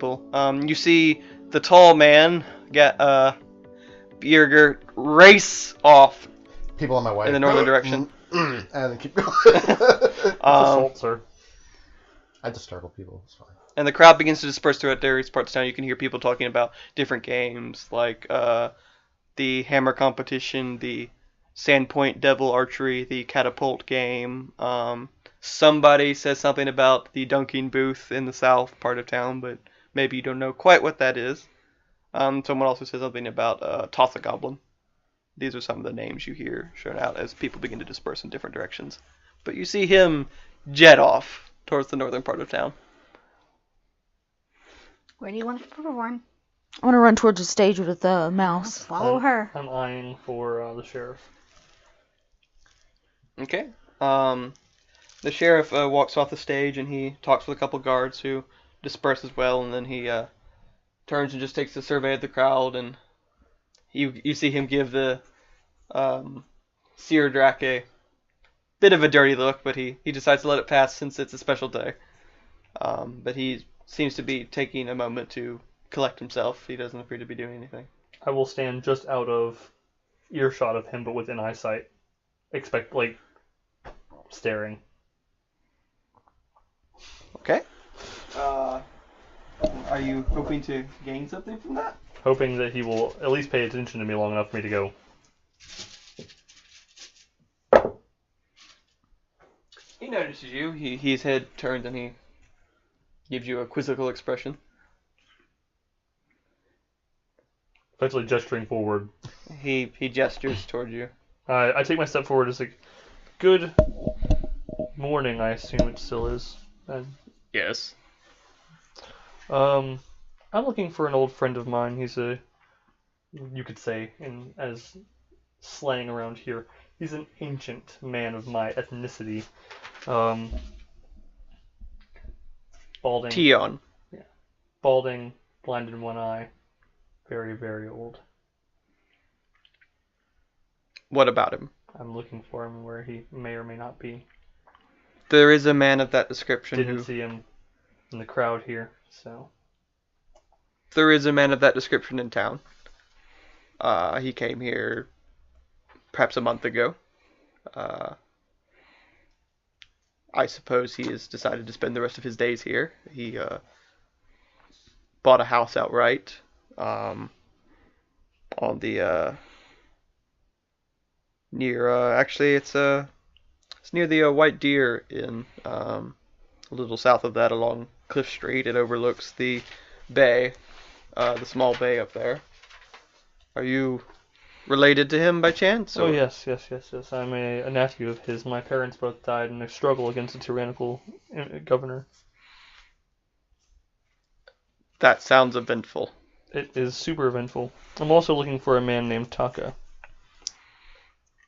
people. You see the tall man get Bjerger race off People on my way. in the northern direction. And then keep going. Assault, sir. I just startle people. It's fine. And the crowd begins to disperse throughout various parts of town. You can hear people talking about different games, like the hammer competition, the sandpoint devil archery, the catapult game. Somebody says something about the dunking booth in the south part of town, but maybe you don't know quite what that is. Someone also says something about Toss a Goblin. These are some of the names you hear shown out as people begin to disperse in different directions. But you see him jet off towards the northern part of town. Where do you want to perform? I want to run towards the stage with the mouse. Follow her. I'm eyeing for the sheriff. Okay. The sheriff walks off the stage and he talks with a couple guards who disperse as well, and then he turns and just takes a survey of the crowd, and you see him give the Seer Drac a bit of a dirty look, but he decides to let it pass since it's a special day. But he seems to be taking a moment to collect himself. He doesn't appear to be doing anything. I will stand just out of earshot of him, but within eyesight. Staring. Okay. Are you hoping to gain something from that? Hoping that he will at least pay attention to me long enough for me to go. He notices you. His head turns and he gives you a quizzical expression. Eventually gesturing forward. He gestures toward you. I take my step forward as like, good morning, I assume it still is. Yes. I'm looking for an old friend of mine. He's you could say, as slang around here, he's an ancient man of my ethnicity. Balding. Tion. Yeah. Balding, blind in one eye. Very, very old. What about him? I'm looking for him where he may or may not be. There is a man of that description Didn't see him in the crowd here, so... There is a man of that description in town. He came here perhaps a month ago. I suppose he has decided to spend the rest of his days here. He bought a house outright on the near actually it's near the White Deer Inn, a little south of that along Cliff Street. It overlooks the bay, the small bay up there. Are you related to him by chance? Or? Oh, yes. I'm a nephew of his. My parents both died in a struggle against a tyrannical governor. That sounds eventful. It is super eventful. I'm also looking for a man named Taka.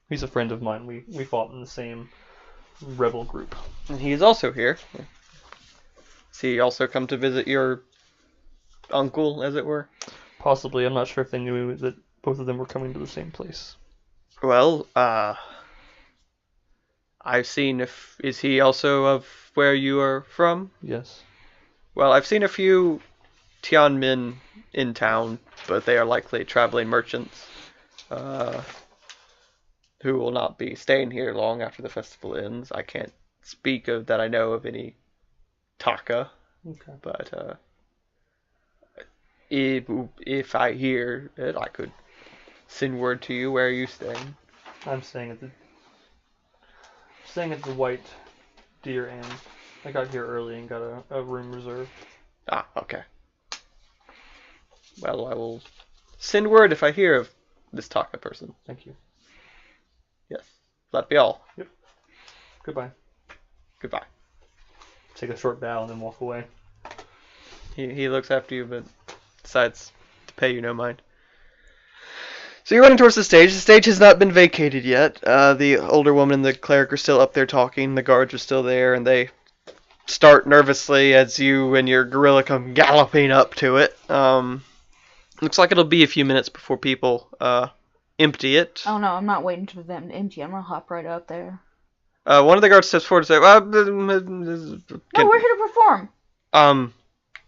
He's a friend of mine. We fought in the same rebel group. And he is also here. Has he also come to visit your uncle, as it were? Possibly. I'm not sure if they knew that both of them were coming to the same place. Well, I've seen is he also of where you are from? Yes. Well, I've seen a few Tianmin in town, but they are likely traveling merchants who will not be staying here long after the festival ends. I can't speak of that I know of any Taka, Okay. but if I hear it, I could send word to you. Where are you staying? I'm staying at the White Deer Inn. I got here early and got a room reserved. Ah, okay. Well, I will send word if I hear of this Taka person. Thank you. Yes. That'd be all. Yep. Goodbye. Goodbye. Take a short bow and then walk away. He looks after you, but decides to pay you no mind. So you're running towards the stage. The stage has not been vacated yet. The older woman and the cleric are still up there talking. The guards are still there, and they start nervously as you and your gorilla come galloping up to it. Looks like it'll be a few minutes before people empty it. Oh no, I'm not waiting for them to empty. I'm gonna hop right up there. One of the guards steps forward and says, No, we're here to perform.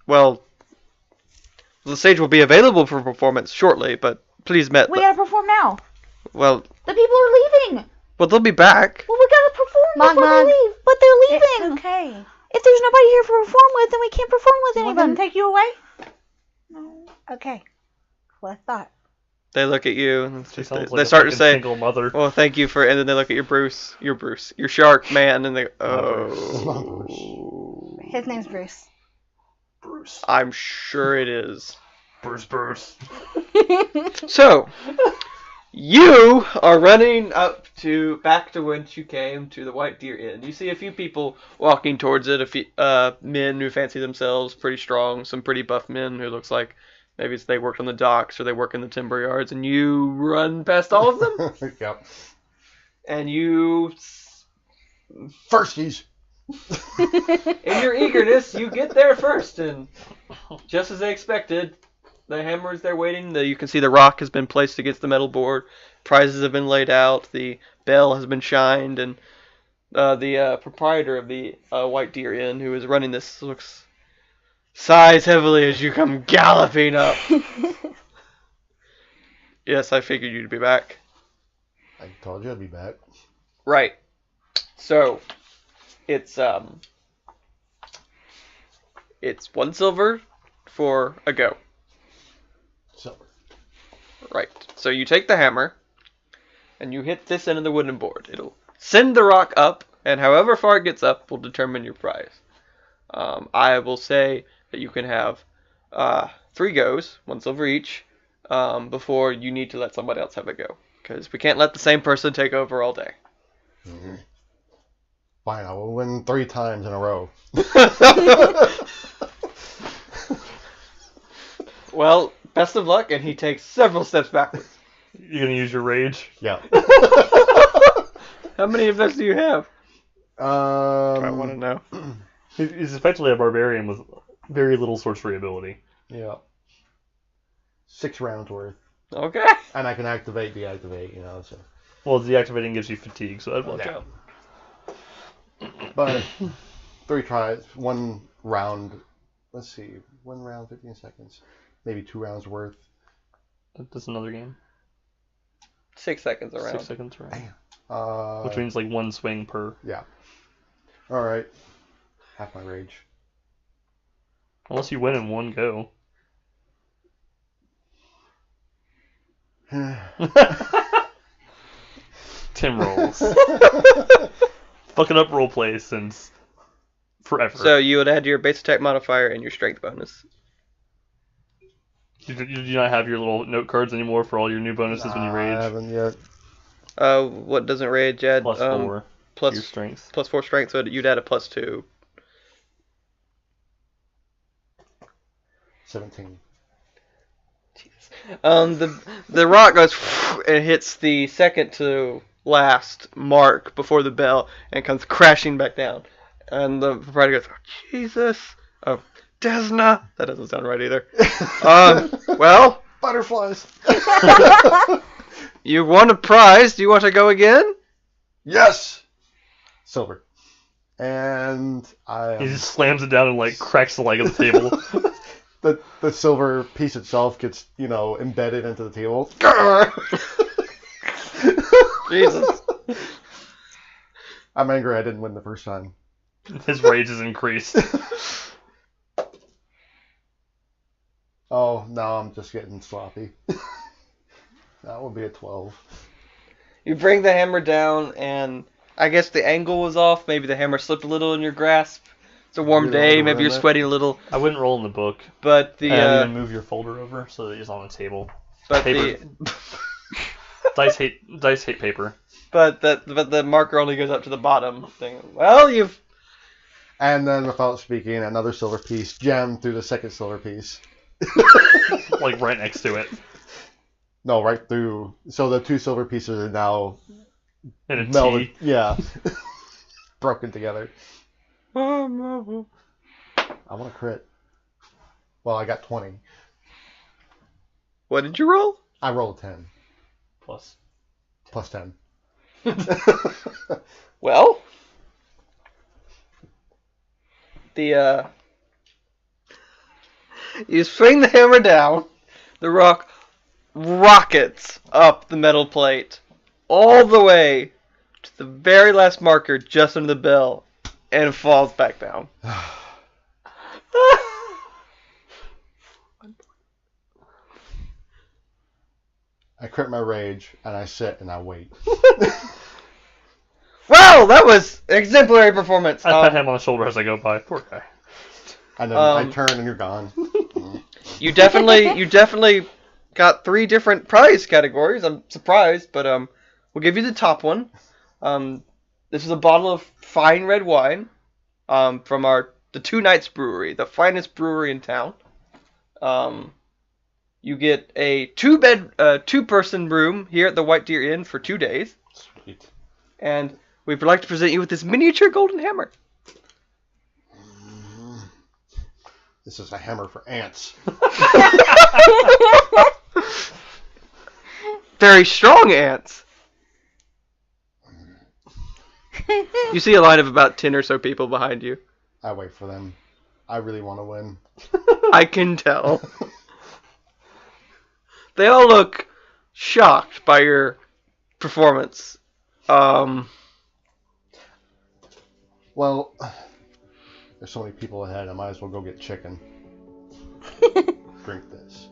well, The stage will be available for performance shortly, but please met. We gotta perform now. Well, The people are leaving. well, they'll be back. Well, we gotta perform Mog before Mog. they leave. But they're leaving. It's okay. If there's nobody here to perform with, then we can't perform with Well, anybody. then take you away? No. Okay. Well, I thought. They look at you and She just, sounds they like a start to fucking say, single mother. "Well, thank you for," and then they look at your shark man, and they go, Bruce. "Oh, His name's Bruce. Bruce. I'm sure it is." Bruce. So, you are running back to whence you came, to the White Deer Inn. You see a few people walking towards it, a few men who fancy themselves pretty strong, some pretty buff men who looks like maybe they work on the docks or they work in the timber yards, and you run past all of them, Yep. and you, Firsties. in your eagerness, you get there first, and just as they expected, the hammer is there waiting. You can see the rock has been placed against the metal board. Prizes have been laid out. The bell has been shined, and the proprietor of the White Deer Inn, who is running this, sighs heavily as you come galloping up. Yes, I figured you'd be back. I told you I'd be back. Right. So, it's 1 silver for a go. So, Right. So you take the hammer, and you hit this end of the wooden board. It'll send the rock up, and however far it gets up will determine your prize. I will say that you can have 3 goes, 1 silver each, before you need to let somebody else have a go. Because we can't let the same person take over all day. fine, I will win 3 times in a row. Well, best of luck, and he takes several steps backwards. You're gonna use your rage? Yeah. How many of those do you have? I want to know. He's effectively a barbarian with very little sorcery ability. Yeah. 6 rounds worth. Okay. And I can activate, deactivate, so. Well, deactivating gives you fatigue, so that'd watch Yeah. out. But 3 tries, 1 round, let's see, 1 round, 15 seconds. Maybe 2 rounds worth. That's another game. 6 seconds around. 6 seconds around. Damn. Which means like 1 swing per. Yeah. Alright. Half my rage. Unless you win in 1 go. Tim rolls. Fucking up roleplay since forever. So you would add your base attack modifier and your strength bonus. You do not have your little note cards anymore for all your new bonuses when you I rage. haven't yet. What doesn't rage add? Plus 4 plus your strength. plus 4 strength, so you'd add a +2. 17. The rock goes and hits the second to last mark before the bell and comes crashing back down. And the proprietor goes, "Oh, Jesus. Oh, Desna." That doesn't sound right either. Well, Butterflies! you won a prize. Do you want to go again? Yes! Silver. And He just slams it down and like cracks the leg of the table. the silver piece itself gets, embedded into the table. Jesus. I'm angry I didn't win the first time. His rage is increased. Oh, now I'm just getting sloppy. That would be a 12. You bring the hammer down, and I guess the angle was off. Maybe the hammer slipped a little in your grasp. It's a warm You day. don't Maybe you're remember? sweating a little. I wouldn't roll in the book. But the And even move your folder over so that it's on the table. Paper. Dice hate paper. but the marker only goes up to the bottom thing. Well, you've And then, without speaking, another silver piece jammed through the second silver piece. Like right next to it. No, right through. So the 2 silver pieces are now In a melded. T. Yeah. Broken together. Oh, I want to crit. Well, I got 20. what did you roll? I rolled a 10. Plus. Plus 10. Well, the You swing the hammer down. The rock rockets up the metal plate all the way to the very last marker just under the bell and falls back down. I crit my rage, and I sit and I wait. Well, that was exemplary performance. I pat him on the shoulder as I go by. Poor guy. And then I turn and you're gone. You definitely got 3 different prize categories. I'm surprised, but we'll give you the top one. This is a bottle of fine red wine from the Two Nights Brewery, the finest brewery in town. You get a 2-person room here at the White Deer Inn for 2 days. Sweet. And we'd like to present you with this miniature golden hammer. This is a hammer for ants. Very strong ants. You see a line of about 10 or so people behind you. I wait for them. I really want to win. I can tell. They all look shocked by your performance. Well, there's so many people ahead, I might as well go get chicken. Drink this.